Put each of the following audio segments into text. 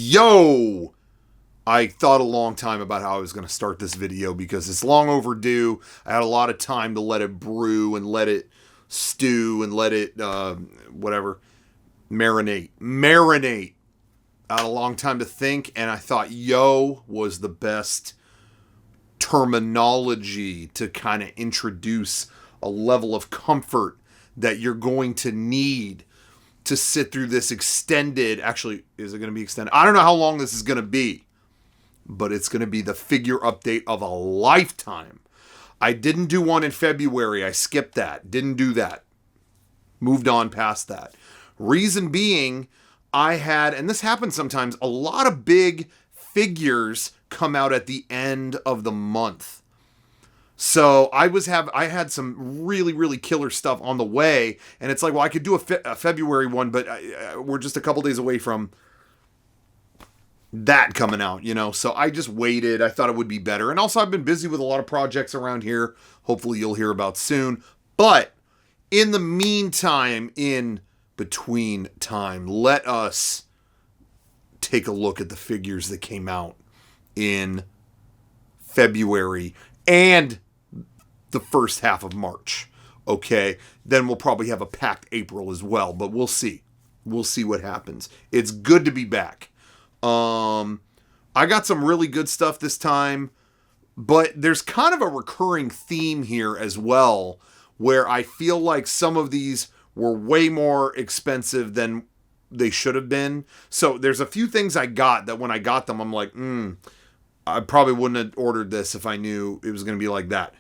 Yo! I thought a long time about how I was going to start this video because it's long overdue. I had a lot of time to let it brew and let it stew and let it, marinate. I had a long time to think, and I thought yo was the best terminology to kind of introduce a level of comfort that you're going to need to sit through this extended, actually, is it going to be extended? I don't know how long this is going to be, but it's going to be the figure update of a lifetime. I didn't do one in February. I skipped that. Didn't do that. Moved on past that. Reason being, I had, and this happens sometimes, a lot of big figures come out at the end of the month. So I had some really, really killer stuff on the way, and it's like, well, I could do a February one, but we're just a couple days away from that coming out, you know? So I just waited. I thought it would be better. And also I've been busy with a lot of projects around here. Hopefully you'll hear about soon. But in the meantime, in between time, let us take a look at the figures that came out in February and the first half of March. Okay, then we'll probably have a packed April as well, but we'll see. We'll see what happens. It's good to be back. I got some really good stuff this time, but there's kind of a recurring theme here as well, where I feel like some of these were way more expensive than they should have been. So there's a few things I got that when I got them, I'm like, I probably wouldn't have ordered this if I knew it was going to be like that.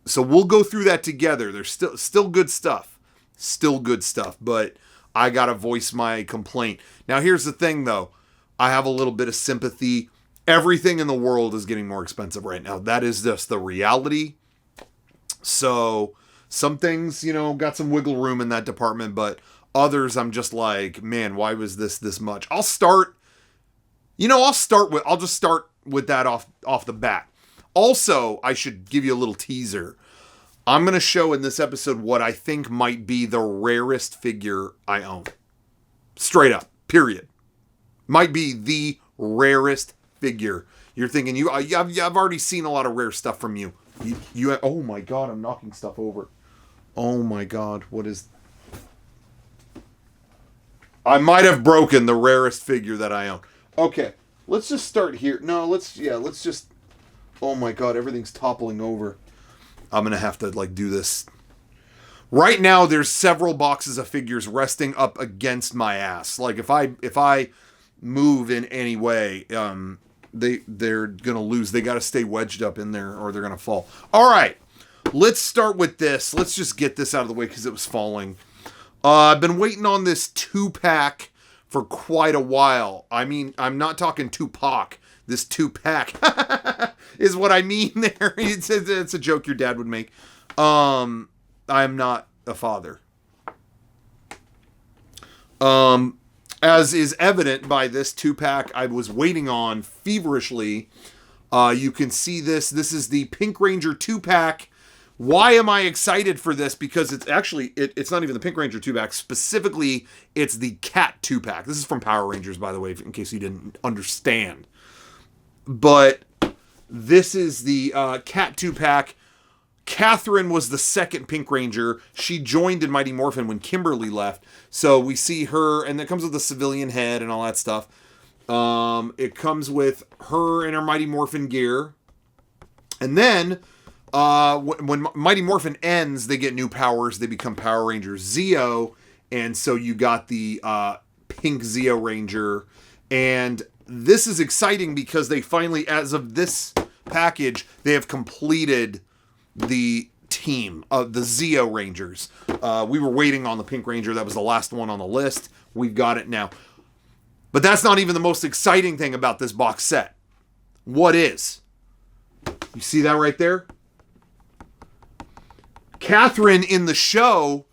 So we'll go through that together. There's still good stuff. Still good stuff. But I got to voice my complaint. Now, here's the thing, though. I have a little bit of sympathy. Everything in the world is getting more expensive right now. That is just the reality. So some things, got some wiggle room in that department. But others, I'm just like, man, why was this much? I'll just start with that off the bat. Also, I should give you a little teaser. I'm going to show in this episode what I think might be the rarest figure I own. Straight up, period. Might be the rarest figure. You're thinking, I've already seen a lot of rare stuff from you. Oh my God, I'm knocking stuff over. Oh my God, what is... I might have broken the rarest figure that I own. Okay, let's just start here. No, let's just... Oh my God, everything's toppling over. I'm going to have to do this. Right now, there's several boxes of figures resting up against my ass. Like if I move in any way, they're going to lose. They got to stay wedged up in there or they're going to fall. All right, let's start with this. Let's just get this out of the way because it was falling. I've been waiting on this 2-pack for quite a while. I mean, I'm not talking Tupac. This 2-pack is what I mean there. It's a joke your dad would make. I'm not a father. As is evident by this 2-pack I was waiting on feverishly. You can see this. This is the Pink Ranger 2-pack. Why am I excited for this? Because it's actually, it's not even the Pink Ranger 2-pack. Specifically, it's the Cat 2-pack. This is from Power Rangers, by the way, in case you didn't understand. But this is the Cat 2-pack. Catherine was the second Pink Ranger. She joined in Mighty Morphin when Kimberly left. So we see her, and it comes with a civilian head and all that stuff. It comes with her in her Mighty Morphin gear. And then, when Mighty Morphin ends, they get new powers. They become Power Rangers Zeo. And so you got the Pink Zeo Ranger. And this is exciting because they finally, as of this package, they have completed the team of the Zeo Rangers. We were waiting on the Pink Ranger. That was the last one on the list. We've got it now. But that's not even the most exciting thing about this box set. What is? You see that right there? Catherine in the show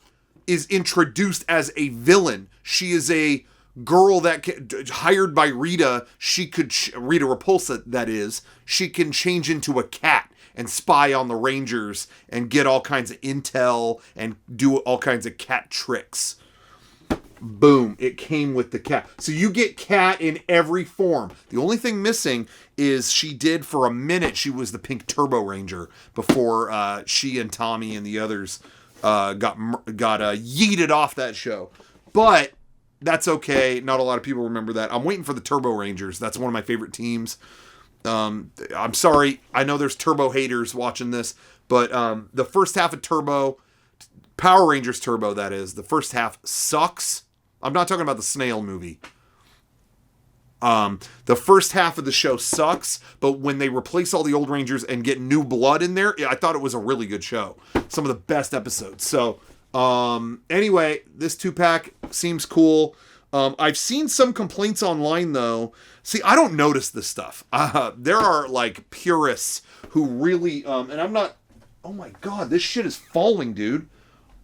is introduced as a villain. She is a girl that hired by Rita. Rita Repulsa, that is. She can change into a cat and spy on the Rangers and get all kinds of intel and do all kinds of cat tricks. Boom, it came with the cat. So you get cat in every form. The only thing missing is she did for a minute, she was the pink Turbo Ranger before she and Tommy and the others got yeeted off that show. But that's okay. Not a lot of people remember that. I'm waiting for the Turbo Rangers. That's one of my favorite teams. I'm sorry. I know there's Turbo haters watching this, but the first half of Turbo, Power Rangers Turbo, that is, the first half sucks. I'm not talking about the snail movie. The first half of the show sucks, but when they replace all the old Rangers and get new blood in there, I thought it was a really good show. Some of the best episodes. So, anyway, this 2-pack seems cool. I've seen some complaints online, though. See, I don't notice this stuff. There are, like, purists who really, and I'm not, oh my god, this shit is falling, dude.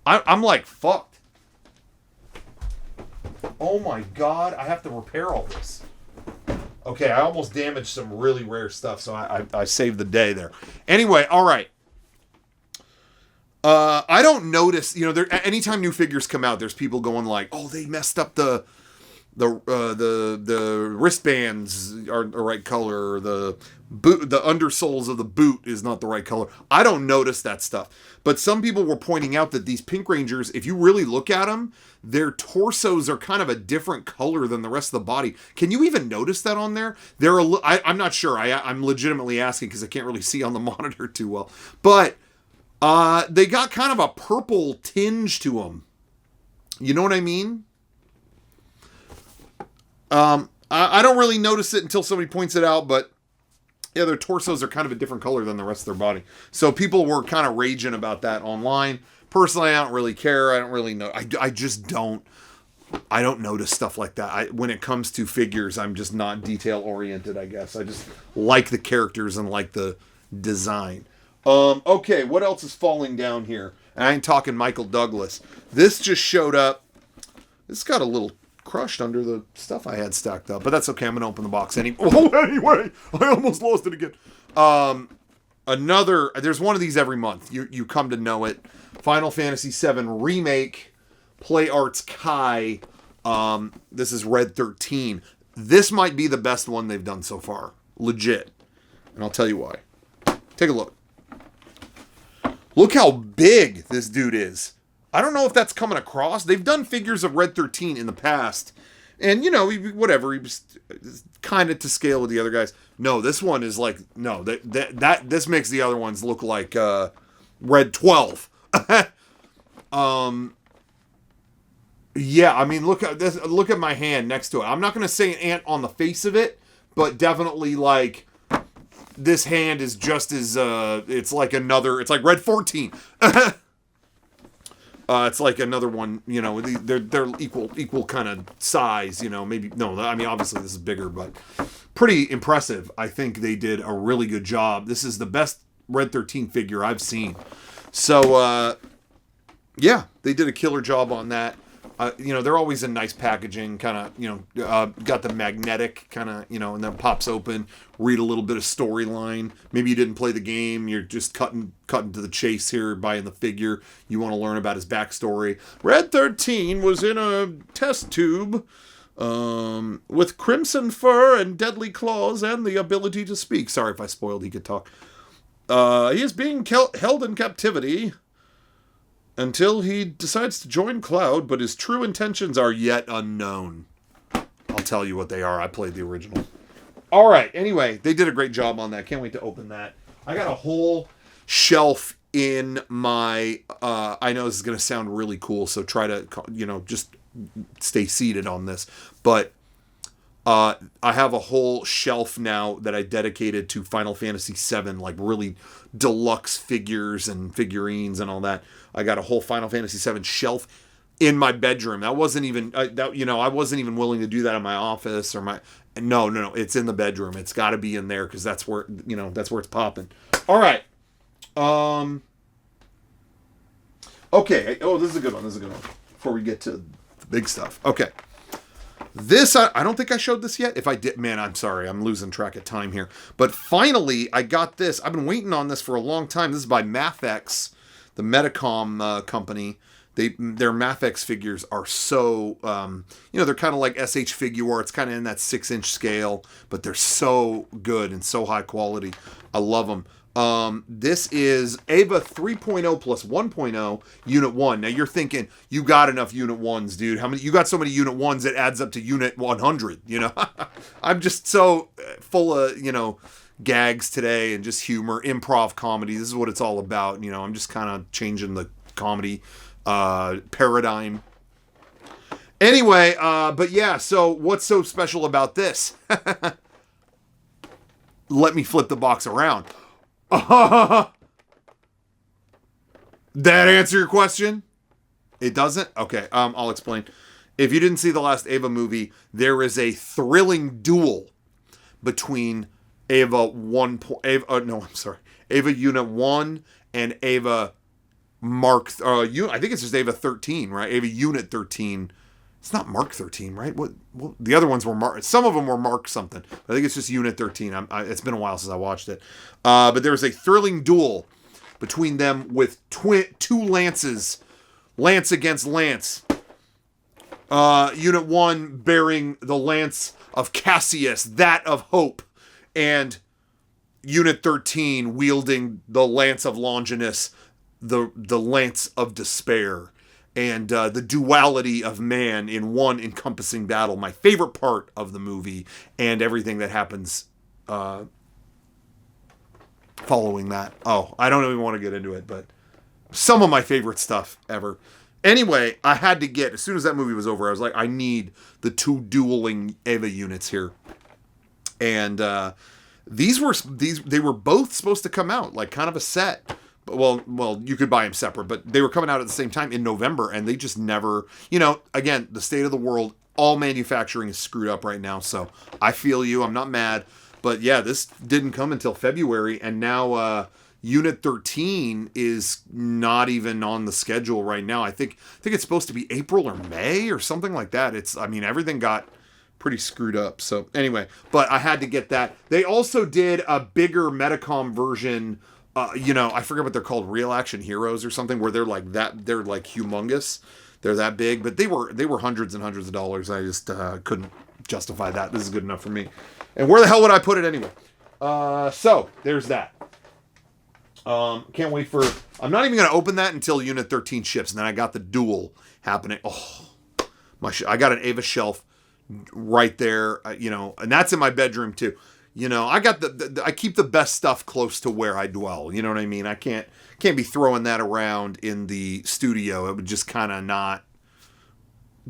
I'm like, fucked. Oh my god, I have to repair all this. Okay, I almost damaged some really rare stuff, so I saved the day there. Anyway, all right. I don't notice, anytime new figures come out, there's people going like, oh, they messed up the wristbands aren't the right color, or the undersoles of the boot is not the right color. I don't notice that stuff. But some people were pointing out that these Pink Rangers, if you really look at them, their torsos are kind of a different color than the rest of the body. Can you even notice that on there? I'm not sure. I'm legitimately asking because I can't really see on the monitor too well. But they got kind of a purple tinge to them. You know what I mean? I don't really notice it until somebody points it out, but yeah, their torsos are kind of a different color than the rest of their body. So people were kind of raging about that online. Personally, I don't really care. I don't really know. I just don't. I don't notice stuff like that. When it comes to figures, I'm just not detail oriented, I guess. I just like the characters and like the design. Okay, what else is falling down here? And I ain't talking Michael Douglas. This just showed up. This got a little crushed under the stuff I had stacked up, but that's okay. I'm gonna open the box anyway. I almost lost it again. There's one of these every month. You come to know it. Final Fantasy VII Remake, Play Arts Kai. This is Red 13. This might be the best one they've done so far. Legit. And I'll tell you why. Take a look. Look how big this dude is. I don't know if that's coming across. They've done figures of Red 13 in the past. And, whatever. He was kind of to scale with the other guys. No, this one is like, no, this makes the other ones look like Red 12. Yeah, I mean, look at this. Look at my hand next to it. I'm not going to say an ant on the face of it, but definitely like this hand is just as, it's like Red 14. It's like another one, they're equal kind of size, maybe, no, I mean, obviously this is bigger, but pretty impressive. I think they did a really good job. This is the best Red 13 figure I've seen. So, yeah, they did a killer job on that. They're always in nice packaging, kind of, got the magnetic kind of, and then pops open, read a little bit of storyline. Maybe you didn't play the game. You're just cutting to the chase here, buying the figure. You want to learn about his backstory. Red 13 was in a test tube, with crimson fur and deadly claws and the ability to speak. Sorry if I spoiled he could talk. He is being held in captivity until he decides to join Cloud, but his true intentions are yet unknown. I'll tell you what they are. I played the original. All right. Anyway, they did a great job on that. Can't wait to open that. I got a whole shelf in my... I know this is going to sound really cool, so try to, just stay seated on this. But I have a whole shelf now that I dedicated to Final Fantasy VII, like really deluxe figures and figurines and all that. I got a whole Final Fantasy VII shelf in my bedroom. That wasn't even I wasn't even willing to do that in my office or my no. It's in the bedroom. It's got to be in there because that's where it's popping. All right. Okay. Oh, this is a good one. Before we get to the big stuff. Okay. This, I don't think I showed this yet. If I did, man, I'm sorry. I'm losing track of time here. But finally, I got this. I've been waiting on this for a long time. This is by Mathex, the Metacom company. their Mafex figures are so, they're kind of like SH Figure. It's kind of in that 6-inch scale, but they're so good and so high quality. I love them. This is Eva 3.0 plus 1.0 Unit 1. Now you're thinking, you got enough Unit 1s, dude. You got so many Unit 1s it adds up to Unit 100, I'm just so full of, gags today and just humor, improv comedy. This is what it's all about. I'm just kind of changing the comedy paradigm. Anyway, but yeah, so what's so special about this? Let me flip the box around. That answer your question? It doesn't? Okay, I'll explain. If you didn't see the last Eva movie, there is a thrilling duel between Eva Unit 1 and Eva I think it's just Eva 13, right? Eva Unit 13. It's not Mark 13, right? What the other ones were Mark. Some of them were Mark something. I think it's just Unit 13. It's been a while since I watched it. But there was a thrilling duel between them with two lances. Lance against lance. Unit 1 bearing the lance of Cassius, that of hope. And Unit 13 wielding the lance of Longinus, the lance of despair, and the duality of man in one encompassing battle. My favorite part of the movie and everything that happens following that. Oh, I don't even want to get into it, but some of my favorite stuff ever. Anyway, I had to get, as soon as that movie was over, I was like, I need the two dueling Eva units here. And they were both supposed to come out, like kind of a set. Well, you could buy them separate, but they were coming out at the same time in November, and they just never, again, the state of the world, all manufacturing is screwed up right now, so I feel you, I'm not mad, but yeah, this didn't come until February, and now Unit 13 is not even on the schedule right now. I think it's supposed to be April or May or something like that. Everything got pretty screwed up, so anyway, but I had to get that. They also did a bigger Metacom version. I forget what they're called, Real Action Heroes or something, where they're like that. They're like humongous. They're that big, but they were hundreds and hundreds of dollars. I just couldn't justify that. This is good enough for me. And where the hell would I put it anyway? So there's that. Can't wait for. I'm not even going to open that until Unit 13 ships, and then I got the duel happening. Oh, I got an Ava shelf right there. And that's in my bedroom too. I got I keep the best stuff close to where I dwell. You know what I mean? I can't be throwing that around in the studio. It would just kind of not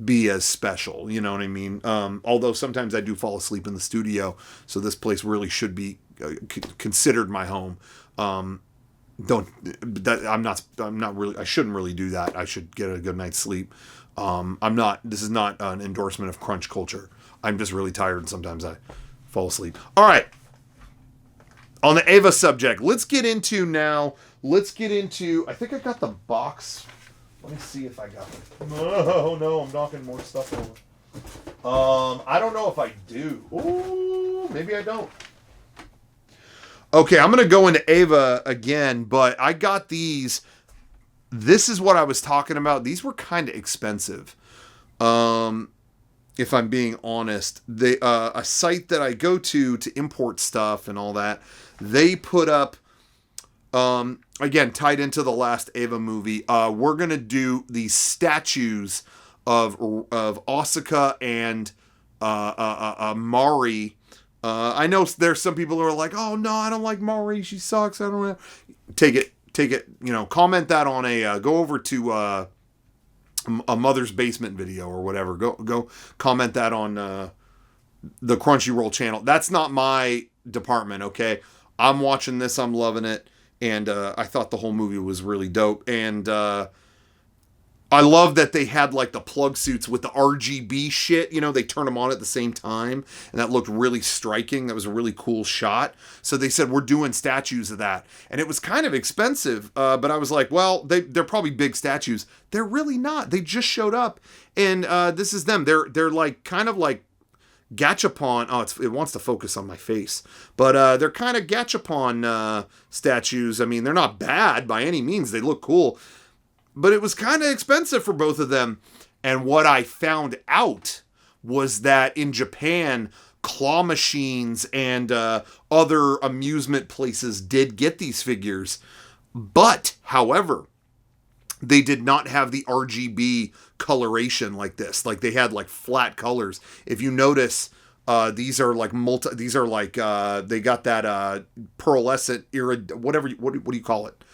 be as special. You know what I mean? Although sometimes I do fall asleep in the studio, so this place really should be considered my home. I'm not really. I shouldn't really do that. I should get a good night's sleep. This is not an endorsement of crunch culture. I'm just really tired, and sometimes I fall asleep. All right. On the Ava subject, let's get into, I think I got the box. Let me see if I got it. No, I'm knocking more stuff over. I don't know if I do. Ooh, maybe I don't. Okay, I'm going to go into Ava again, but I got these. This is what I was talking about. These were kind of expensive. If I'm being honest, a site that I go to import stuff and all that, they put up, again, tied into the last Ava movie, we're going to do these statues of Asuka and Mari. I know there's some people who are like, oh no, I don't like Mari, she sucks, I don't know. Take it, comment that on go over to a Mother's Basement video or whatever. Go comment that on the Crunchyroll channel. That's not my department, okay? I'm watching this, I'm loving it, and I thought the whole movie was really dope. And I love that they had like the plug suits with the RGB shit. They turn them on at the same time, and that looked really striking. That was a really cool shot. So they said, we're doing statues of that. And it was kind of expensive, but I was like, well, they're probably big statues. They're really not. They just showed up, and this is them. They're like kind of like gachapon. Oh, it wants to focus on my face. But they're kind of gachapon statues. I mean, they're not bad by any means. They look cool. but it was kind of expensive for both of them. And what I found out was that in Japan, claw machines and other amusement places did get these figures. But, however, they did not have the RGB coloration like this. Like, they had like flat colors. If you notice, these are like they got that pearlescent whatever, what do you call it?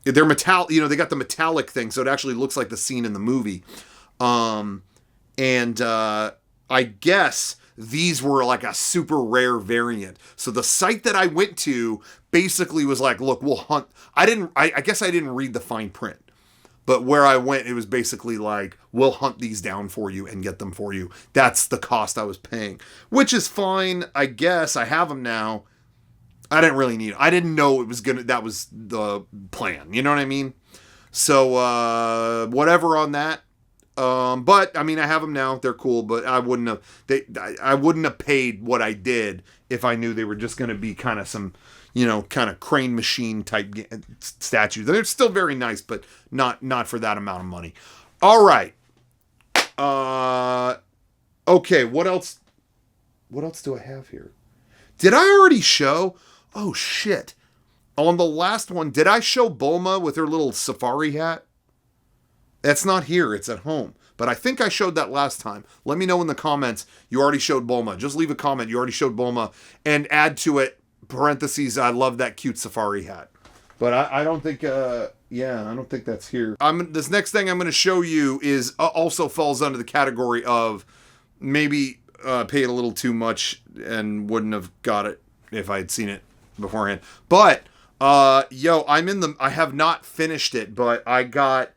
They're metallic, they got the metallic thing, so it actually looks like the scene in the movie. I guess these were like a super rare variant. So the site that I went to basically was like, look, we'll hunt. I guess I didn't read the fine print. But where I went, it was basically like, we'll hunt these down for you and get them for you. That's the cost I was paying, which is fine. I guess I have them now. I didn't really need it. I didn't know that was the plan. You know what I mean? So, whatever on that. But I mean, I have them now. They're cool, but I wouldn't have paid what I did if I knew they were just going to be kind of some, kind of crane machine type statues. They're still very nice, but not for that amount of money. All right. Okay. What else do I have here? Did I already show? Oh shit. On the last one, did I show Bulma with her little safari hat? That's not here. It's at home. But I think I showed that last time. Let me know in the comments you already showed Bulma. Just leave a comment. You already showed Bulma. And add to it, parentheses, I love that cute safari hat. But I don't think, I don't think that's here. This next thing I'm going to show you is also falls under the category of maybe paid a little too much and wouldn't have got it if I had seen it beforehand. But, I have not finished it, but I got...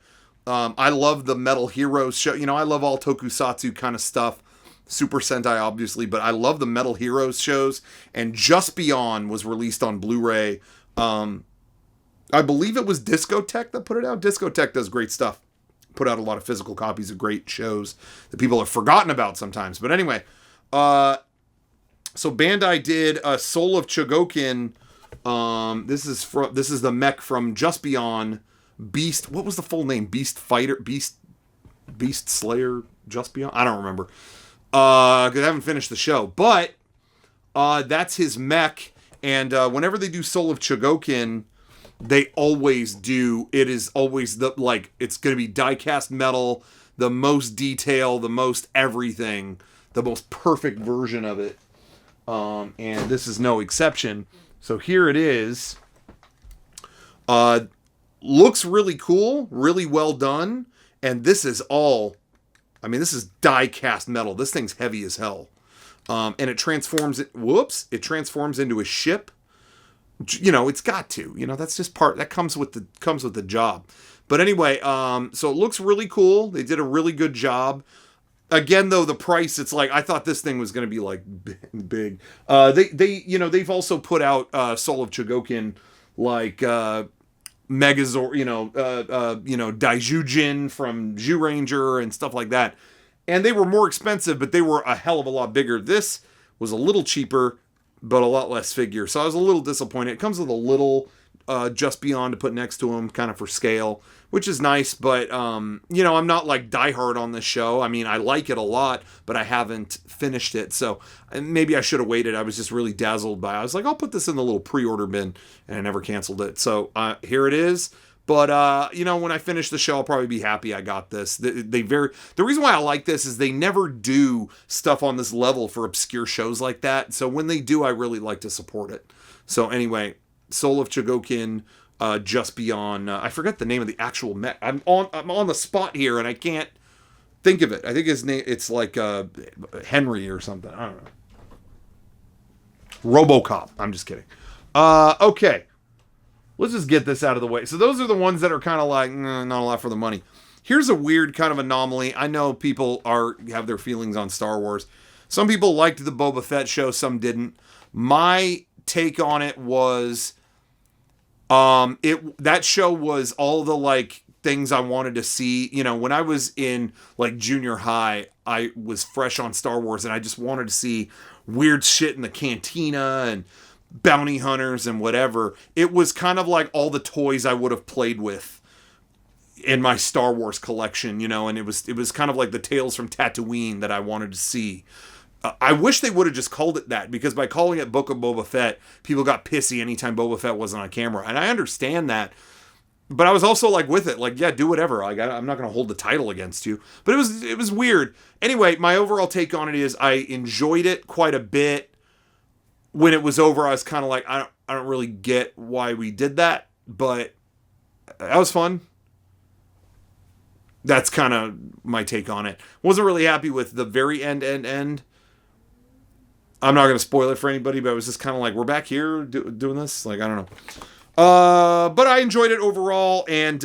I love the Metal Heroes show. I love all tokusatsu kind of stuff. Super Sentai, obviously, but I love the Metal Heroes shows. And Just Beyond was released on Blu-ray. I believe it was Discotech that put it out. Discotech does great stuff. Put out a lot of physical copies of great shows that people have forgotten about sometimes. But anyway, so Bandai did Soul of Chogokin. This is the mech from Just Beyond. Beast, what was the full name? Beast Slayer, Just Beyond? I don't remember. Because I haven't finished the show. But, that's his mech. And whenever they do Soul of Chogokin, they always do. It is always it's going to be die-cast metal, the most detail, the most everything, the most perfect version of it. And this is no exception. So here it is. Looks really cool, really well done, and this is die-cast metal. This thing's heavy as hell. And it transforms into a ship. It's got to. That's just that comes with the job. But anyway, so it looks really cool. They did a really good job. Again, though, the price, it's like, I thought this thing was going to be like big. They've also put out Soul of Chogokin, like Megazord, Daijujin from Zyuranger and stuff like that. And they were more expensive, but they were a hell of a lot bigger. This was a little cheaper, but a lot less figure. So I was a little disappointed. It comes with a little Just Beyond to put next to him, kind of for scale, which is nice. But, I'm not like diehard on this show. I mean, I like it a lot, but I haven't finished it. So maybe I should have waited. I was just really dazzled by it. I was like, I'll put this in the little pre-order bin, and I never canceled it. So here it is. But, when I finish the show, I'll probably be happy I got this. The reason why I like this is they never do stuff on this level for obscure shows like that. So when they do, I really like to support it. So anyway, Soul of Chogokin, Just Beyond. I forget the name of the actual mech. I'm on the spot here, and I can't think of it. I think his name, it's like Henry or something. I don't know. RoboCop. I'm just kidding. Okay. Let's just get this out of the way. So those are the ones that are kind of like, not a lot for the money. Here's a weird kind of anomaly. I know people have their feelings on Star Wars. Some people liked the Boba Fett show, some didn't. My take on it was, that show was all the things I wanted to see. When I was in junior high, I was fresh on Star Wars, and I just wanted to see weird shit in the cantina and bounty hunters and whatever. It was kind of like all the toys I would have played with in my Star Wars collection, you know, and it was kind of like the Tales from Tatooine that I wanted to see. I wish they would have just called it that, because by calling it Book of Boba Fett, people got pissy anytime Boba Fett wasn't on camera. And I understand that. But I was also like with it, like, yeah, do whatever. Like, I'm not going to hold the title against you. But it was weird. Anyway, my overall take on it is I enjoyed it quite a bit. When it was over, I was kind of like, I don't really get why we did that. But that was fun. That's kind of my take on it. Wasn't really happy with the very end. I'm not going to spoil it for anybody, but I was just kind of like, we're back here doing this? Like, I don't know. But I enjoyed it overall, and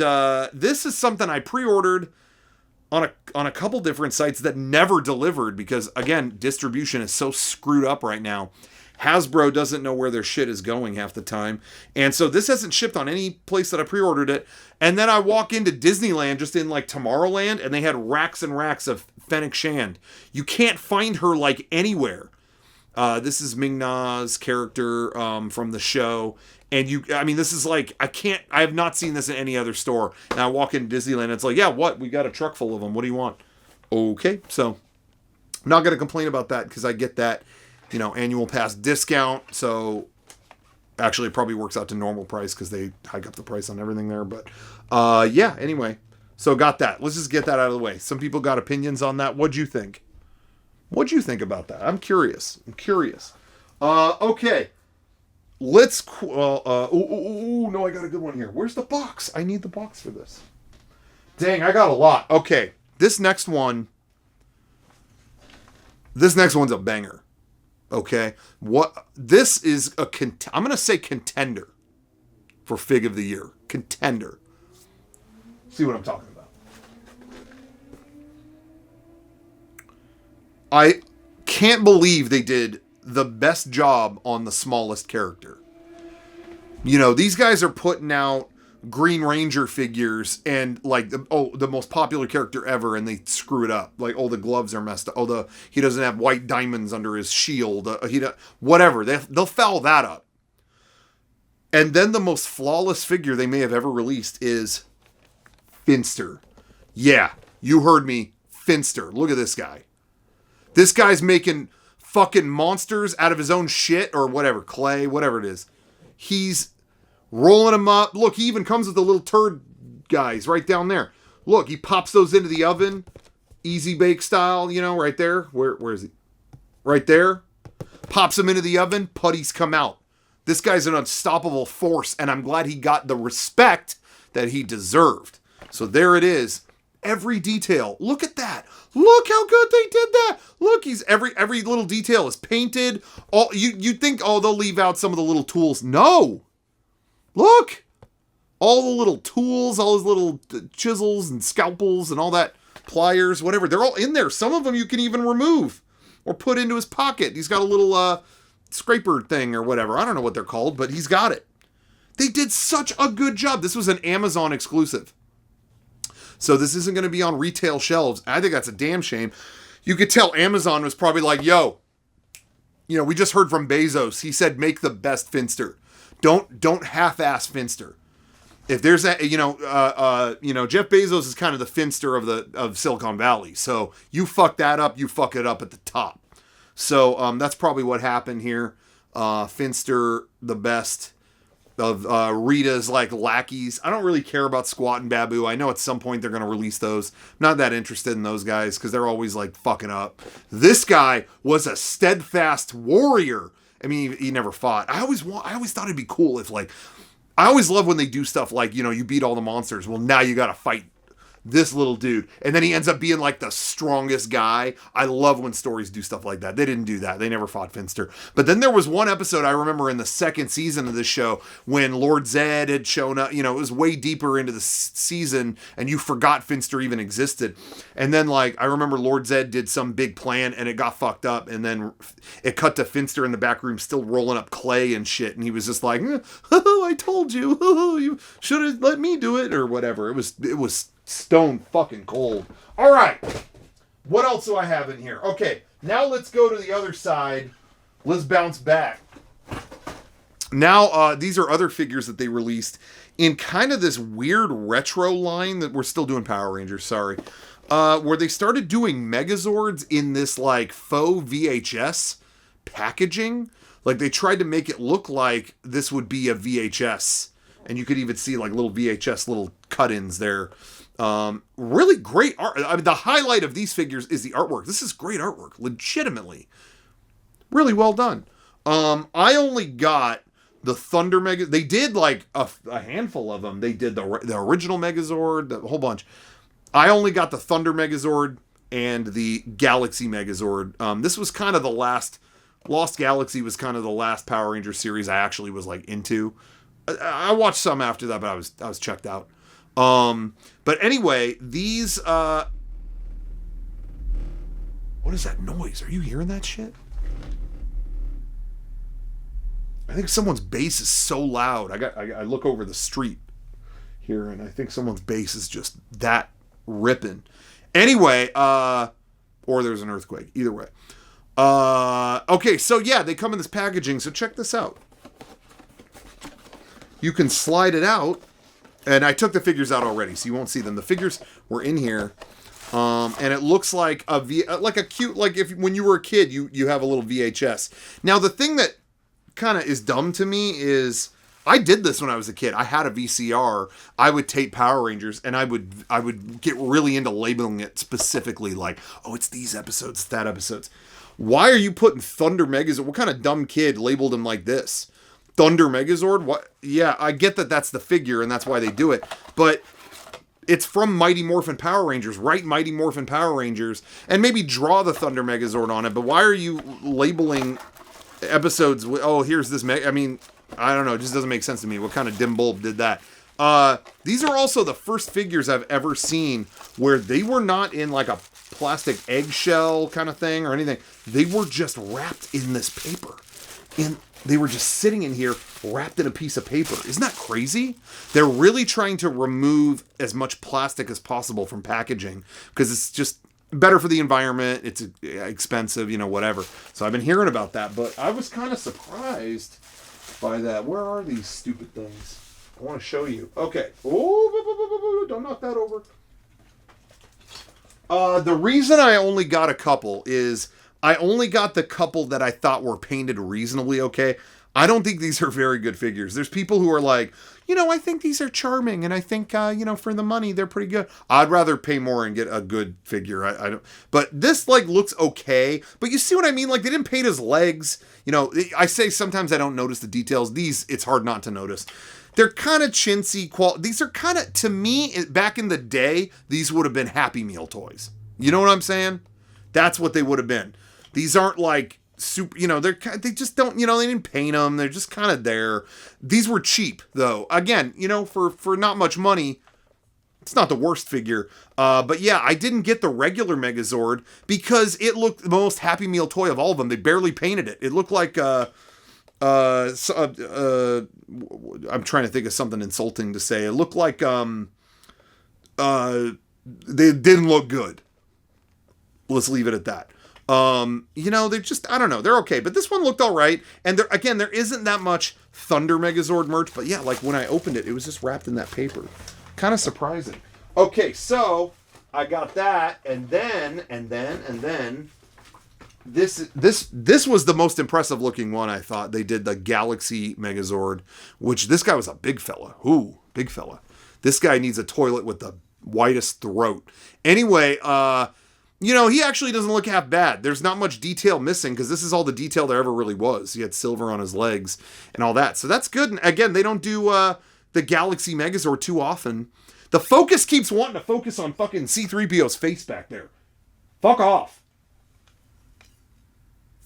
this is something I pre-ordered on a couple different sites that never delivered because, again, distribution is so screwed up right now. Hasbro doesn't know where their shit is going half the time. And so this hasn't shipped on any place that I pre-ordered it. And then I walk into Disneyland, just in like Tomorrowland, and they had racks and racks of Fennec Shand. You can't find her like anywhere. This is Ming-Na's character from the show. And this is like, I have not seen this in any other store. And I walk into Disneyland, and it's like, yeah, what? We got a truck full of them. What do you want? Okay, so I'm not going to complain about that because I get that, annual pass discount. So actually, it probably works out to normal price because they hike up the price on everything there. But yeah, anyway, so got that. Let's just get that out of the way. Some people got opinions on that. What'd you think? What'd you think about that? I'm curious. Okay. Let's... no, I got a good one here. Where's the box? I need the box for this. Dang, I got a lot. Okay. This next one's a banger. Okay? This is I'm going to say contender for Fig of the Year. Contender. See what I'm talking about. I can't believe they did the best job on the smallest character. These guys are putting out Green Ranger figures and like the most popular character ever, and they screw it up. Like, the gloves are messed up. He doesn't have white diamonds under his shield. Whatever. They'll foul that up. And then the most flawless figure they may have ever released is Finster. Yeah, you heard me. Finster. Look at this guy. This guy's making fucking monsters out of his own shit or whatever, clay, whatever it is. He's rolling them up. Look, he even comes with the little turd guys right down there. Look, he pops those into the oven, easy bake style, right there. Where is he? Right there. Pops them into the oven, putties come out. This guy's an unstoppable force, and I'm glad he got the respect that he deserved. So there it is. Every detail. Look at that. Look how good they did that. Look, every little detail is painted. You'd think, they'll leave out some of the little tools. No. Look. All the little tools, all his little chisels and scalpels and all that, pliers, whatever. They're all in there. Some of them you can even remove or put into his pocket. He's got a little scraper thing or whatever. I don't know what they're called, but he's got it. They did such a good job. This was an Amazon exclusive. So this isn't going to be on retail shelves. I think that's a damn shame. You could tell Amazon was probably like, yo, we just heard from Bezos. He said, make the best Finster. Don't half-ass Finster. If there's that, Jeff Bezos is kind of the Finster of Silicon Valley. So you fuck that up, you fuck it up at the top. So that's probably what happened here. Finster, the best of Rita's like lackeys. I don't really care about Squat and Babu. I know at some point they're going to release those. Not that interested in those guys because they're always like fucking up. This guy was a steadfast warrior. I mean, he never fought. I always thought it'd be cool if I always love when they do stuff like, you beat all the monsters. Well, now you got to fight this little dude. And then he ends up being like the strongest guy. I love when stories do stuff like that. They didn't do that. They never fought Finster. But then there was one episode I remember in the second season of this show when Lord Zed had shown up. It was way deeper into the season and you forgot Finster even existed. And then I remember Lord Zed did some big plan and it got fucked up. And then it cut to Finster in the back room still rolling up clay and shit. And he was just like, I told you. You should have let me do it or whatever. It was stone fucking cold. All right. What else do I have in here? Okay. Now let's go to the other side. Let's bounce back. Now, these are other figures that they released in kind of this weird retro line that we're still doing Power Rangers, sorry. Where they started doing Megazords in this like faux VHS packaging. Like they tried to make it look like this would be a VHS. And you could even see like little VHS little cut-ins there. Really great art. I mean, the highlight of these figures is the artwork. This is great artwork, legitimately. Really well done. I only got the Thunder Mega. They did like a handful of them. They did the original Megazord, the whole bunch. I only got the Thunder Megazord and the Galaxy Megazord. This was kind of the last. Lost Galaxy was kind of the last Power Ranger series I actually was like into. I watched some after that, but I was checked out. But anyway, these. What is that noise? Are you hearing that shit? I think someone's bass is so loud. I look over the street here, and I think someone's bass is just that ripping. Anyway, or there's an earthquake. Either way. Okay, so yeah, they come in this packaging. So check this out. You can slide it out, and I took the figures out already, so you won't see them. The figures were in here, and it looks like like a cute, like if when you were a kid, you have a little VHS. Now the thing that kind of is dumb to me is I did this when I was a kid. I had a VCR. I would tape Power Rangers, and I would get really into labeling it specifically, like, oh, it's these episodes, it's that episodes. Why are you putting Thunder Megazord? What kind of dumb kid labeled him like this? Thunder Megazord? What? Yeah, I get that that's the figure, and that's why they do it, but it's from Mighty Morphin Power Rangers. Write Mighty Morphin Power Rangers, and maybe draw the Thunder Megazord on it, but why are you labeling episodes with, oh, here's this I mean, I don't know, it just doesn't make sense to me. What kind of dim bulb did that? These are also the first figures I've ever seen where they were not in like a plastic eggshell kind of thing or anything. They were just wrapped in this paper. They were just sitting in here wrapped in a piece of paper. Isn't that crazy? They're really trying to remove as much plastic as possible from packaging because it's just better for the environment. It's expensive, whatever. So I've been hearing about that, but I was kind of surprised by that. Where are these stupid things? I want to show you. Okay. Oh, don't knock that over. The reason I only got a couple is I only got the couple that I thought were painted reasonably okay. I don't think these are very good figures. There's people who are like, I think these are charming, and I think, for the money, they're pretty good. I'd rather pay more and get a good figure. I don't. But this, like, looks okay. But you see what I mean? Like, they didn't paint his legs. I say sometimes I don't notice the details. These, it's hard not to notice. They're kind of chintzy quality. These are kind of, to me, back in the day, these would have been Happy Meal toys. You know what I'm saying? That's what they would have been. These aren't like super, they just don't, they didn't paint them. They're just kind of there. These were cheap though. Again, for not much money, it's not the worst figure. But yeah, I didn't get the regular Megazord because it looked the most Happy Meal toy of all of them. They barely painted it. It looked like, I'm trying to think of something insulting to say. It looked like, they didn't look good. Let's leave it at that. They're just, I don't know, they're okay, but this one looked all right. And there isn't that much Thunder Megazord merch, but yeah, like when I opened it, it was just wrapped in that paper. Kind of surprising. Okay, so I got that, and then this was the most impressive looking one. I thought they did the Galaxy Megazord, which this guy was a big fella. Ooh, big fella. This guy needs a toilet with the widest throat. Anyway, he actually doesn't look half bad. There's not much detail missing because this is all the detail there ever really was. He had silver on his legs and all that. So that's good. And again, they don't do the Galaxy Megazord too often. The focus keeps wanting to focus on fucking C-3PO's face back there. Fuck off.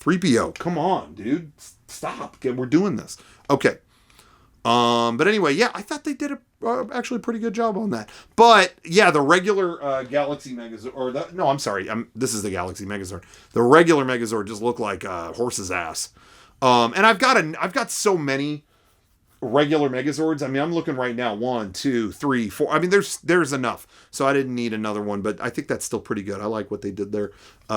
3PO, come on, dude. Stop. Okay, we're doing this. Okay. But anyway, yeah, I thought they did actually a pretty good job on that. But yeah, the regular Galaxy Megazord, this is the Galaxy Megazord. The regular Megazord just looked like a horse's ass. And I've got so many regular Megazords. I mean, I'm looking right now, 1, 2, 3, 4. I mean, there's enough. So I didn't need another one, but I think that's still pretty good. I like what they did there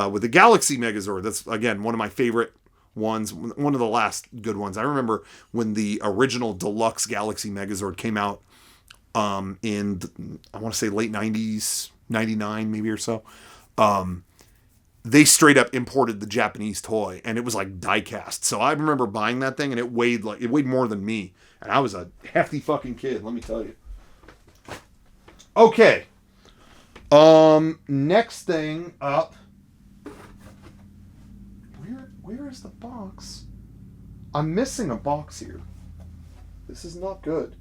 with the Galaxy Megazord. That's again one of my favorite ones, one of the last good ones. I remember when the original deluxe Galaxy Megazord came out in, I want to say late 90s, 99 maybe or so. They straight up imported the Japanese toy, and it was like die cast. So I remember buying that thing, and it weighed more than me. And I was a hefty fucking kid, let me tell you. Okay. Next thing up. Where is the box? I'm missing a box here. This is not good.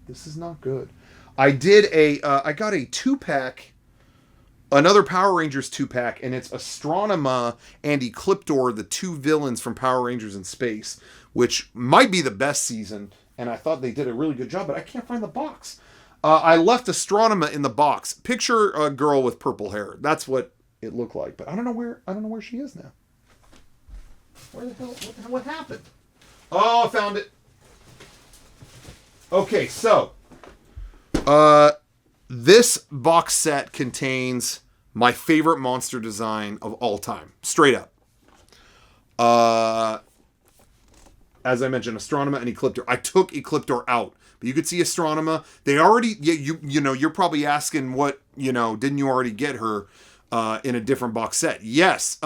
This is not good. I got a 2-pack, another Power Rangers 2-pack, and it's Astronema and Ecliptor, the two villains from Power Rangers in Space, which might be the best season, and I thought they did a really good job, but I can't find the box. I left Astronema in the box. Picture a girl with purple hair. That's what it looked like, but I don't know where she is now. Where the hell? What happened? Oh, I found it. Okay, so this box set contains my favorite monster design of all time, straight up. As I mentioned, Astronema and Ecliptor. I took Ecliptor out, but you could see Astronema. They already, you know, you're probably asking what, didn't you already get her in a different box set? Yes,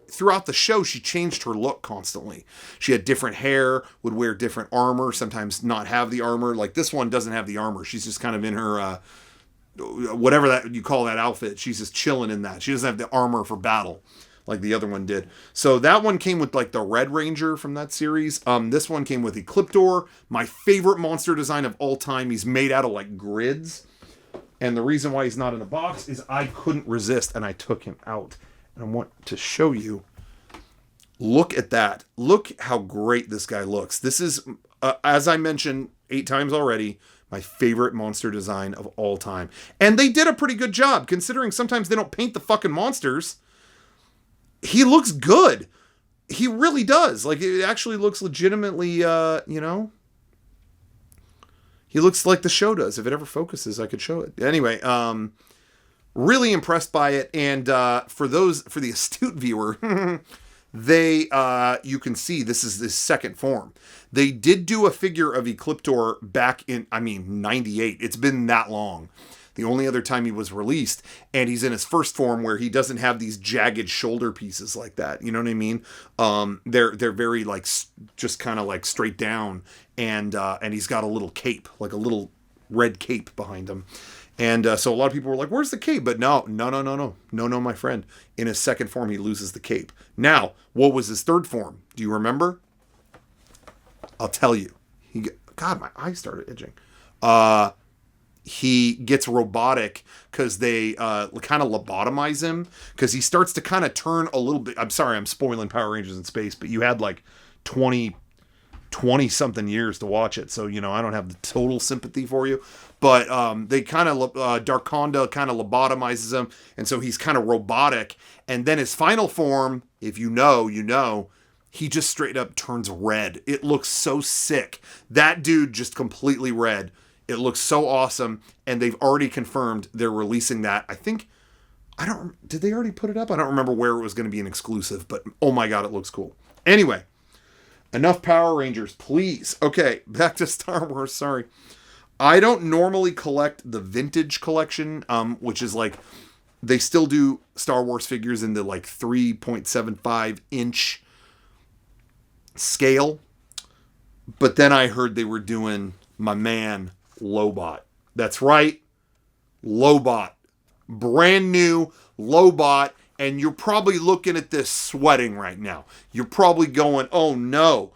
throughout the show, she changed her look constantly. She had different hair, would wear different armor, sometimes not have the armor. Like this one doesn't have the armor. She's just kind of in her, whatever that you call that outfit. She's just chilling in that. She doesn't have the armor for battle like the other one did. So that one came with like the Red Ranger from that series. This one came with Ecliptor, my favorite monster design of all time. He's made out of like grids. And the reason why he's not in the box is I couldn't resist and I took him out. And I want to show you. Look at that. Look how great this guy looks. This is, as I mentioned 8 times already, my favorite monster design of all time. And they did a pretty good job, considering sometimes they don't paint the fucking monsters. He looks good. He really does. Like, it actually looks legitimately, he looks like the show does. If it ever focuses, I could show it. Anyway, really impressed by it, and for the astute viewer, you can see this is the second form. They did do a figure of Ecliptor back in, 98. It's been that long. The only other time he was released, and he's in his first form where he doesn't have these jagged shoulder pieces like that. You know what I mean? They're very like just kind of like straight down, and he's got a little cape, like a little red cape behind him. And so a lot of people were like, where's the cape? But no, my friend. In his second form, he loses the cape. Now, what was his third form? Do you remember? I'll tell you. God, my eyes started itching. He gets robotic because they kind of lobotomize him, because he starts to kind of turn a little bit. I'm sorry, I'm spoiling Power Rangers in Space, but you had like 20 something years to watch it. So, I don't have the total sympathy for you, but they kind of, Darkonda kind of lobotomizes him. And so he's kind of robotic. And then his final form, if you know, he just straight up turns red. It looks so sick. That dude just completely red. It looks so awesome. And they've already confirmed they're releasing that. Did they already put it up? I don't remember where it was going to be an exclusive, but oh my God, it looks cool. Anyway. Enough Power Rangers, please. Okay, back to Star Wars, sorry. I don't normally collect the vintage collection, which is like, they still do Star Wars figures in the like 3.75 inch scale. But then I heard they were doing my man, Lobot. That's right, Lobot. Brand new Lobot. And you're probably looking at this sweating right now. You're probably going, oh no,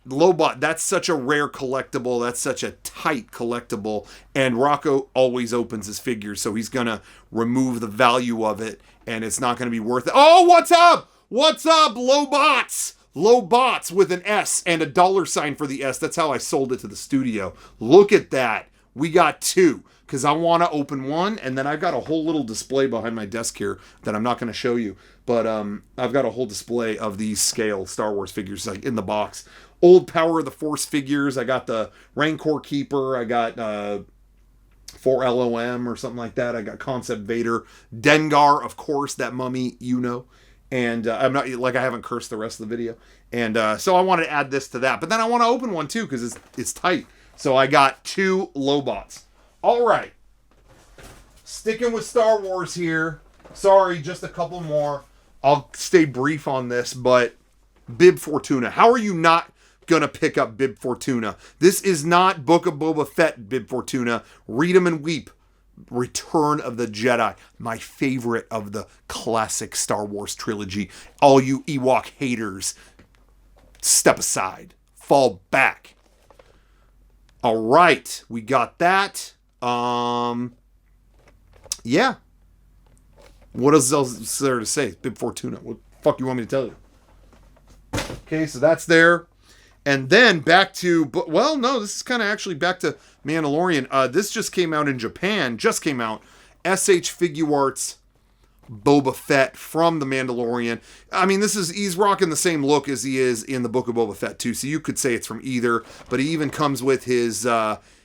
Lobot, that's such a rare collectible. That's such a tight collectible. And Rocco always opens his figures, so he's going to remove the value of it, and it's not going to be worth it. Oh, what's up? What's up, Lobots? Lobots with an S and a $ for the S. That's how I sold it to the studio. Look at that. We got 2. Because I want to open one, and then I've got a whole little display behind my desk here that I'm not going to show you. But I've got a whole display of these scale Star Wars figures like in the box. Old Power of the Force figures. I got the Rancor Keeper. I got 4LOM or something like that. I got Concept Vader. Dengar, of course, that mummy, And I'm not like I haven't cursed the rest of the video. And so I wanted to add this to that. But then I want to open one too because it's tight. So I got 2 Lobots. All right. Sticking with Star Wars here. Sorry, just a couple more. I'll stay brief on this, but Bib Fortuna. How are you not going to pick up Bib Fortuna? This is not Book of Boba Fett Bib Fortuna. Read 'em and weep. Return of the Jedi, my favorite of the classic Star Wars trilogy. All you Ewok haters, step aside. Fall back. All right, we got that. Yeah. What else is there to say? Bib Fortuna. What the fuck you want me to tell you? Okay, so that's there. And then back to, well, no, this is kind of actually back to Mandalorian. This just came out in Japan. Just came out. SH Figuarts Boba Fett from The Mandalorian. I mean, he's rocking the same look as he is in the Book of Boba Fett too. So you could say it's from either. But he even comes with his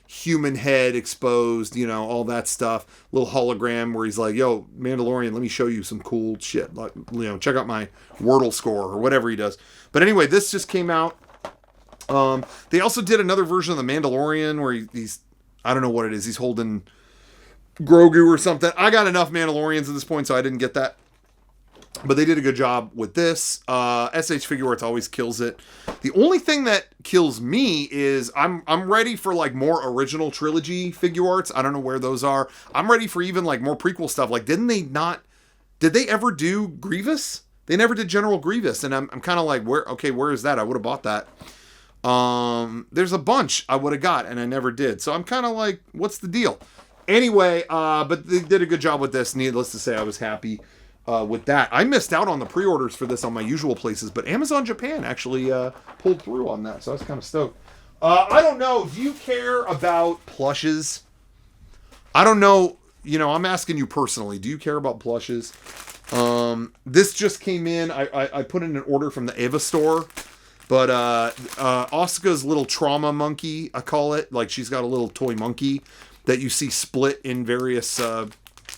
human head exposed, all that stuff. Little hologram where he's like, yo, Mandalorian, let me show you some cool shit. Like, check out my Wordle score or whatever he does. But anyway, this just came out. They also did another version of The Mandalorian where he's, I don't know what it is. He's holding Grogu or something. I got enough Mandalorians at this point, so I didn't get that. But they did a good job with this. SH Figuarts always kills it. The only thing that kills me is I'm ready for like more original trilogy Figuarts. I don't know where those are. I'm ready for even like more prequel stuff. Like, did they ever do Grievous? They never did General Grievous. And I'm kind of like, where is that? I would have bought that. There's a bunch I would have got and I never did. So I'm kind of like, what's the deal? Anyway, but they did a good job with this. Needless to say, I was happy with that. I missed out on the pre-orders for this on my usual places, but Amazon Japan actually pulled through on that. So I was kind of stoked. I don't know. Do you care about plushes? I don't know. I'm asking you personally. Do you care about plushes? This just came in. I put in an order from the Eva store. But Asuka's little trauma monkey, I call it. Like, she's got a little toy monkey that you see split in various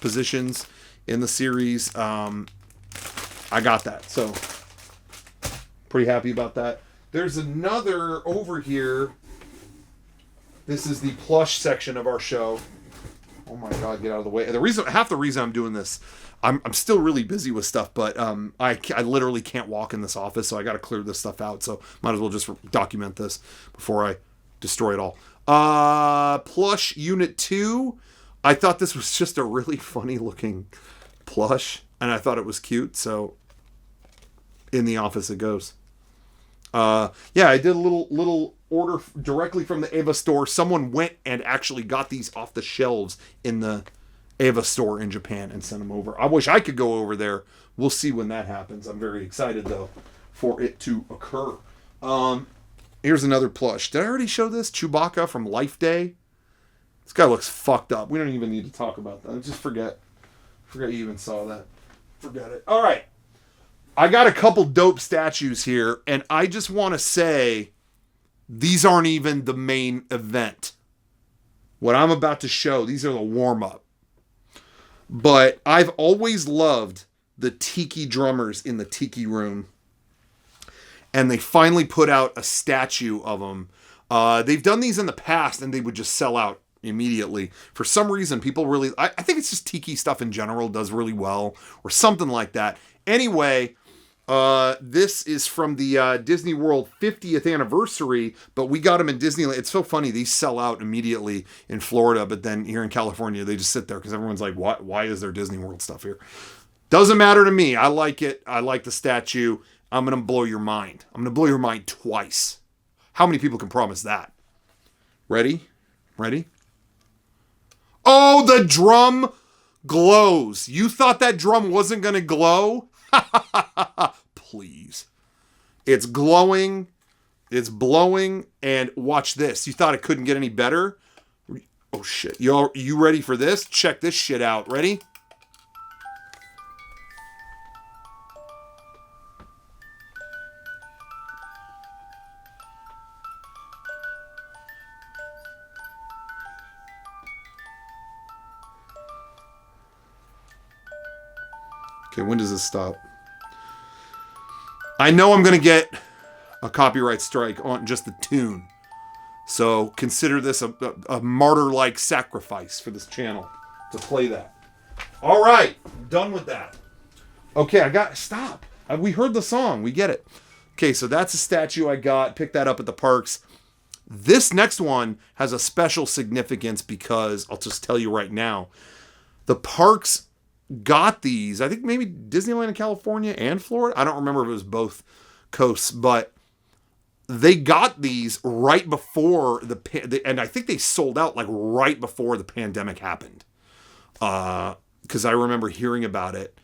positions in the series. I got that. So, pretty happy about that. There's another over here. This is the plush section of our show. Oh my God, get out of the way. Half the reason I'm doing this, I'm still really busy with stuff, but I literally can't walk in this office, so I got to clear this stuff out. So might as well just document this before I destroy it all. Plush Unit 2. I thought this was just a really funny looking plush, and I thought it was cute. So in the office it goes. Yeah, I did a little order directly from the Eva store. Someone went and actually got these off the shelves in the Eva store in Japan and sent them over. I wish I could go over there. We'll see when that happens. I'm very excited though for it to occur. Here's another plush. Did I already show this? Chewbacca from Life Day. This guy looks fucked up. We don't even need to talk about that. Just forget you even saw that. Forget it. All right. I got a couple dope statues here, and I just want to say these aren't even the main event. What I'm about to show, these are the warm-up. But I've always loved the Tiki drummers in the Tiki Room. And they finally put out a statue of them. They've done these in the past, and they would just sell out immediately. For some reason, people really... I think it's just Tiki stuff in general does really well, or something like that. Anyway... this is from the Disney World 50th anniversary, but we got them in Disneyland. It's so funny. These sell out immediately in Florida, but then here in California, they just sit there because everyone's like, why is there Disney World stuff here? Doesn't matter to me. I like it. I like the statue. I'm going to blow your mind. I'm going to blow your mind twice. How many people can promise that? Ready? Oh, the drum glows. You thought that drum wasn't going to glow? Please. It's glowing. It's blowing. And watch this. You thought it couldn't get any better? Oh shit. You ready for this? Check this shit out. Ready? Okay, when does this stop? I know I'm going to get a copyright strike on just the tune. So consider this a martyr-like sacrifice for this channel to play that. All right, done with that. Okay, stop. We heard the song. We get it. Okay, so that's a statue I got. Picked that up at the parks. This next one has a special significance because, I'll just tell you right now, the parks got these. I think maybe Disneyland in California and Florida. I don't remember if it was both coasts, but they got these right before and I think they sold out like right before the pandemic happened. Because I remember hearing about it.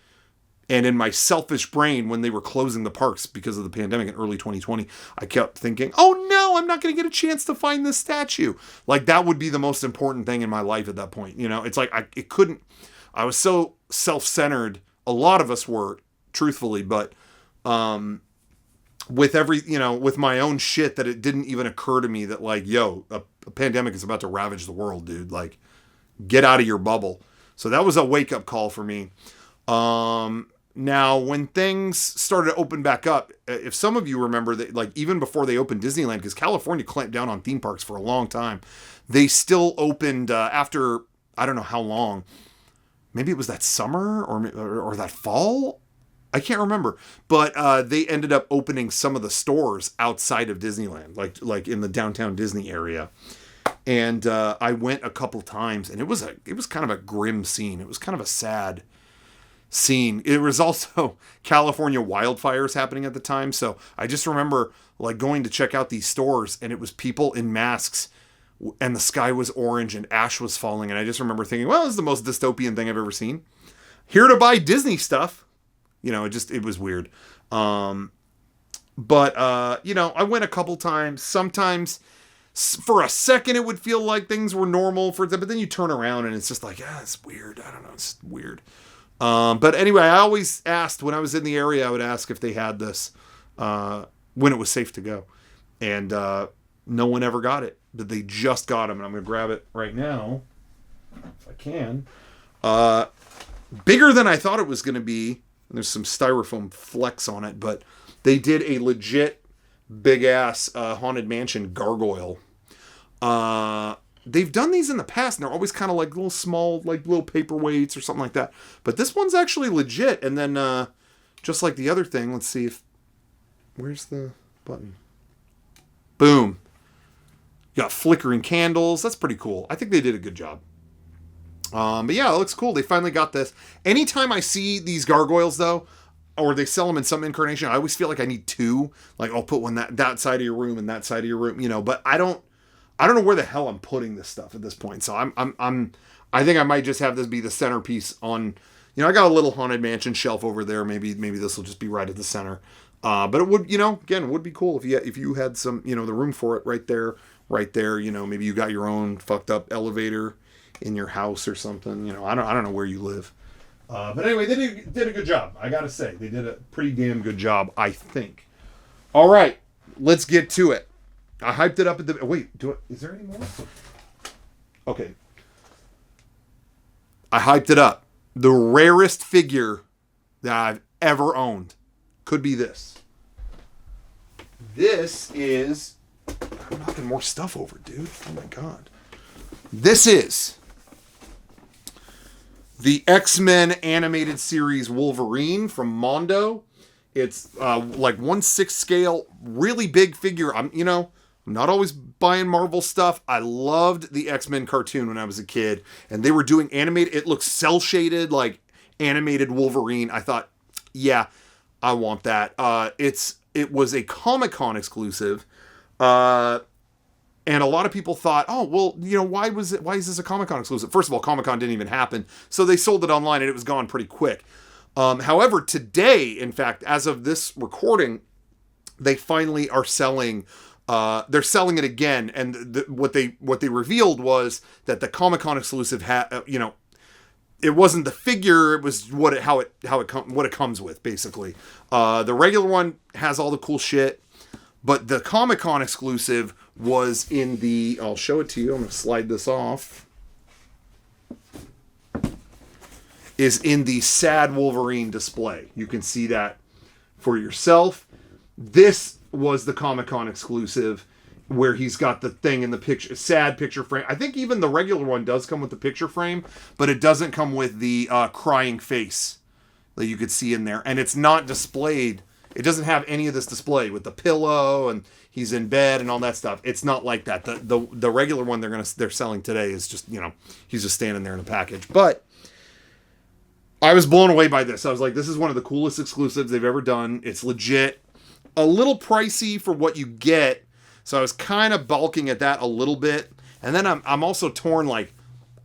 And in my selfish brain, when they were closing the parks because of the pandemic in early 2020, I kept thinking, oh no, I'm not going to get a chance to find this statue. Like that would be the most important thing in my life at that point. You know, it's like I was so self-centered. A lot of us were, truthfully, but with my own shit, that it didn't even occur to me that like, yo, a pandemic is about to ravage the world, dude. Like, get out of your bubble. So that was a wake-up call for me. Now, when things started to open back up, if some of you remember that, like even before they opened Disneyland, because California clamped down on theme parks for a long time, they still opened after, I don't know how long, maybe it was that summer or that fall. I can't remember, but they ended up opening some of the stores outside of Disneyland, like in the downtown Disney area. And I went a couple times, and it was kind of a grim scene. It was kind of a sad scene. It was also California wildfires happening at the time, so I just remember like going to check out these stores, and it was people in masks, and the sky was orange, and ash was falling, and I just remember thinking, well, this is the most dystopian thing I've ever seen. Here to buy Disney stuff. You know, it was weird. But I went a couple times. Sometimes for a second it would feel like things were normal but then you turn around and it's just like, it's weird. I don't know. It's weird. But anyway, I always asked when I was in the area, I would ask if they had this, when it was safe to go. And, no one ever got it, but they just got them. And I'm going to grab it right now if I can. Bigger than I thought it was going to be. There's some styrofoam flecks on it, but they did a legit big-ass Haunted Mansion gargoyle. They've done these in the past, and they're always kind of like little small, like little paperweights or something like that. But this one's actually legit. And then, just like the other thing, let's see if... Where's the button? Boom. You got flickering candles. That's pretty cool. I think they did a good job. But yeah, it looks cool. They finally got this. Anytime I see these gargoyles, though, or they sell them in some incarnation, I always feel like I need two. Like, I'll put one that side of your room and that side of your room, but I don't know where the hell I'm putting this stuff at this point. So I think I might just have this be the centerpiece on, I got a little Haunted Mansion shelf over there. Maybe this will just be right at the center. But it would, again, it would be cool if you had some, the room for it right there. Maybe you got your own fucked up elevator in your house or something. I don't know where you live. But anyway, they did a good job. I gotta say, they did a pretty damn good job, I think. All right, let's get to it. I hyped it up at the... Wait, is there any more? Okay. I hyped it up. The rarest figure that I've ever owned could be this. This is... I'm knocking more stuff over, dude. Oh my god. This is the X-Men animated series Wolverine from Mondo. It's like 1/6 scale, really big figure. I'm not always buying Marvel stuff. I loved the X-Men cartoon when I was a kid, and they were doing animated. It looked cel shaded, like animated Wolverine. I thought, yeah, I want that. It was a Comic-Con exclusive. And a lot of people thought, oh, well, why is this a Comic-Con exclusive? First of all, Comic-Con didn't even happen. So they sold it online and it was gone pretty quick. However, today, in fact, as of this recording, they finally are selling, they're selling it again. And what they revealed was that the Comic-Con exclusive it wasn't the figure, it was what it comes with, basically. The regular one has all the cool shit. But the Comic-Con exclusive was in the... I'll show it to you. I'm going to slide this off. Is in the Sad Wolverine display. You can see that for yourself. This was the Comic-Con exclusive where he's got the thing in the picture, sad picture frame. I think even the regular one does come with the picture frame, but it doesn't come with the crying face that you could see in there. And it's not displayed. It doesn't have any of this display with the pillow and he's in bed and all that stuff. It's not like that. The regular one they're selling today is just, he's just standing there in a package. But I was blown away by this. I was like, this is one of the coolest exclusives they've ever done. It's legit. A little pricey for what you get. So I was kind of balking at that a little bit. And then I'm also torn, like,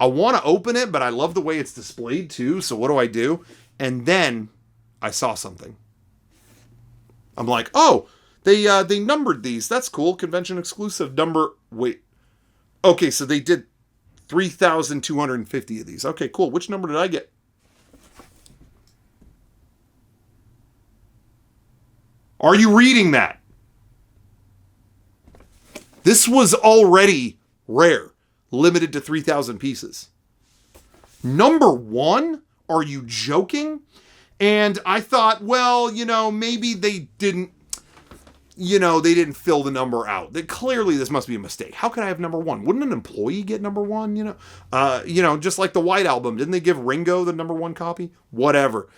I want to open it, but I love the way it's displayed too. So what do I do? And then I saw something. I'm like, oh, they numbered these. That's cool. Convention exclusive number. Wait. Okay, so they did 3,250 of these. Okay, cool. Which number did I get? Are you reading that? This was already rare, limited to 3,000 pieces. Number one? Are you joking? And I thought, well, maybe they didn't, they didn't fill the number out. That clearly this must be a mistake. How could I have number one? Wouldn't an employee get number one? Just like the White Album. Didn't they give Ringo the number one copy? Whatever.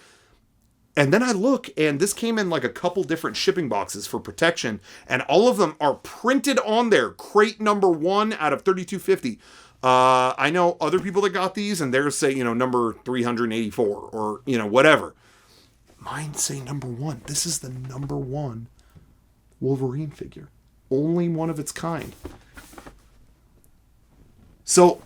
And then I look, and this came in like a couple different shipping boxes for protection, and all of them are printed on there. Crate number 1 out of 3,250. I know other people that got these, and theirs say, number 384 or, whatever. Mine say number 1. This is the number 1 Wolverine figure. Only one of its kind. So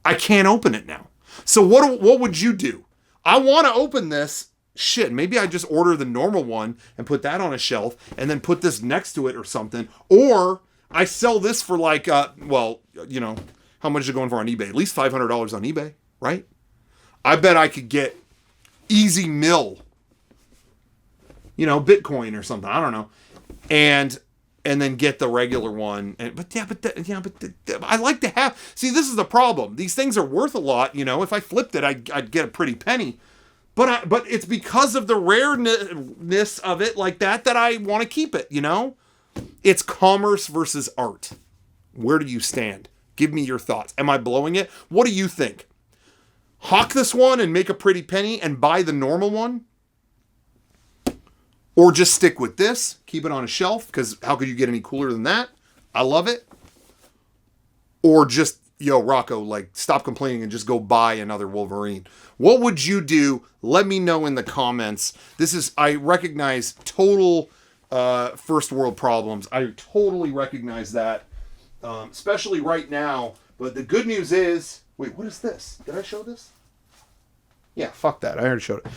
I can't open it now. So what would you do? I want to open this. Shit, maybe I just order the normal one and put that on a shelf and then put this next to it or something. Or I sell this for like, how much is it going for on eBay? At least $500 on eBay, right? I bet I could get easy mill, Bitcoin or something. I don't know. And then get the regular one. But I like to have, see, this is the problem. These things are worth a lot. If I flipped it, I'd get a pretty penny. But it's because of the rareness of it like that I want to keep it, It's commerce versus art. Where do you stand? Give me your thoughts. Am I blowing it? What do you think? Hawk this one and make a pretty penny and buy the normal one? Or just stick with this, keep it on a shelf, because how could you get any cooler than that? I love it. Or just, Rocco, stop complaining and just go buy another Wolverine. What would you do? Let me know in the comments. I recognize total first world problems. I totally recognize that, especially right now. But the good news is, wait, what is this? Did I show this? Yeah, fuck that. I already showed it.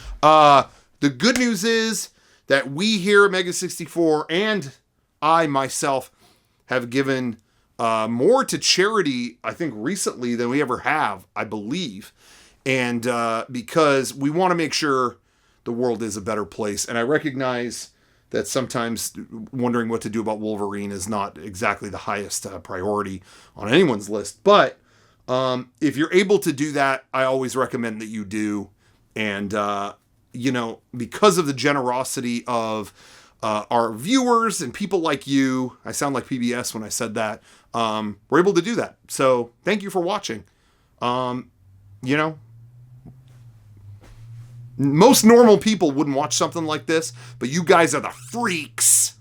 The good news is that we here at Mega 64 and I myself have given more to charity, I think, recently than we ever have, I believe. And because we want to make sure the world is a better place. And I recognize that sometimes wondering what to do about Wolverine is not exactly the highest priority on anyone's list. But if you're able to do that, I always recommend that you do. And, because of the generosity of our viewers and people like you, I sound like PBS when I said that, we're able to do that. So thank you for watching. Most normal people wouldn't watch something like this, but you guys are the freaks.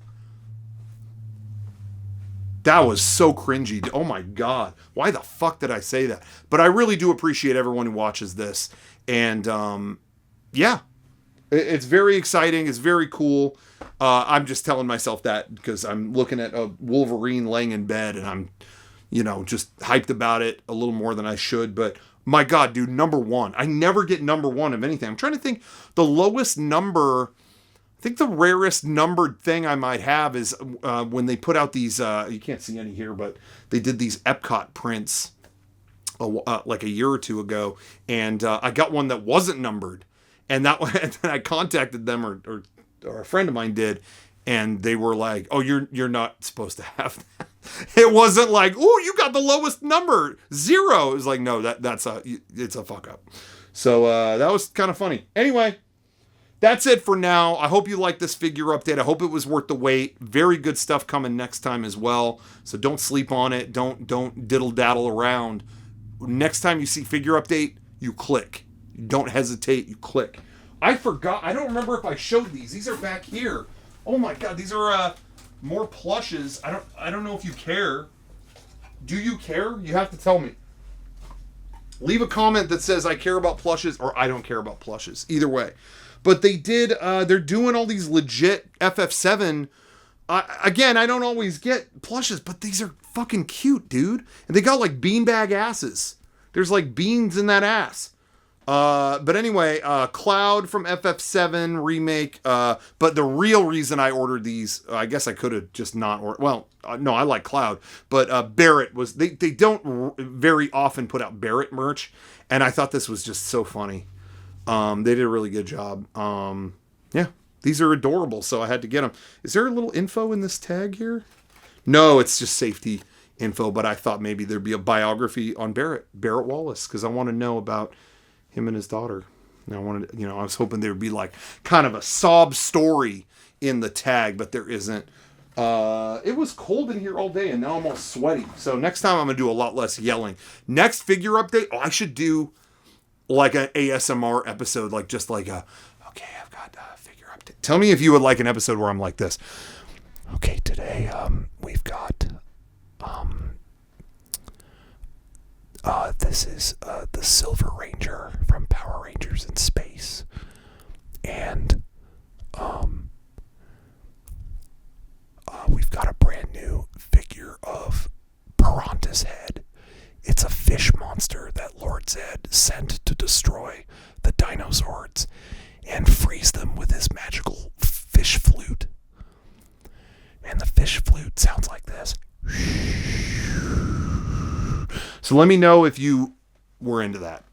That was so cringy. Oh my God. Why the fuck did I say that? But I really do appreciate everyone who watches this. And it's very exciting. It's very cool. I'm just telling myself that because I'm looking at a Wolverine laying in bed and I'm, just hyped about it a little more than I should. But my God, dude, number 1. I never get number 1 of anything. I'm trying to think the lowest number. I think the rarest numbered thing I might have is when they put out these, you can't see any here, but they did these Epcot prints like a year or two ago. And I got one that wasn't numbered. And that one, and then I contacted them or a friend of mine did. And they were like, oh, you're not supposed to have that. It wasn't like, oh, you got the lowest number, 0. It was like, no, it's a fuck up. So that was kind of funny. Anyway, that's it for now. I hope you liked this figure update. I hope it was worth the wait. Very good stuff coming next time as well. So don't sleep on it. Don't diddle daddle around. Next time you see figure update, you click. You don't hesitate. You click. I forgot. I don't remember if I showed these. These are back here. Oh my god, these are more plushes. I don't know if you care. Do you care? You have to tell me. Leave a comment that says I care about plushes or I don't care about plushes. Either way. But they did, they're doing all these legit FF7. Again, I don't always get plushes, but these are fucking cute, dude. And they got like beanbag asses. There's like beans in that ass. But anyway, Cloud from FF7 remake. But the real reason I ordered these, I guess I could have just not ordered. Well, no, I like Cloud. But Barrett was, they don't very often put out Barrett merch. And I thought this was just so funny. They did a really good job. Yeah, these are adorable, so I had to get them. Is there a little info in this tag here? No, it's just safety info, but I thought maybe there'd be a biography on Barrett Wallace, because I want to know about him and his daughter. And I wanted, I was hoping there'd be like kind of a sob story in the tag, but there isn't. It was cold in here all day, and now I'm all sweaty. So next time I'm going to do a lot less yelling. Next figure update, I should do like an ASMR episode, like just like okay, I've got a figure update. Tell me if you would like an episode where I'm like this. Okay, today we've got this is the Silver Ranger from Power Rangers in Space, and we've got a brand new figure of Piranha's head. It's a fish monster that Lord Zed sent to destroy the Dinozords and freeze them with his magical fish flute. And the fish flute sounds like this. So let me know if you were into that.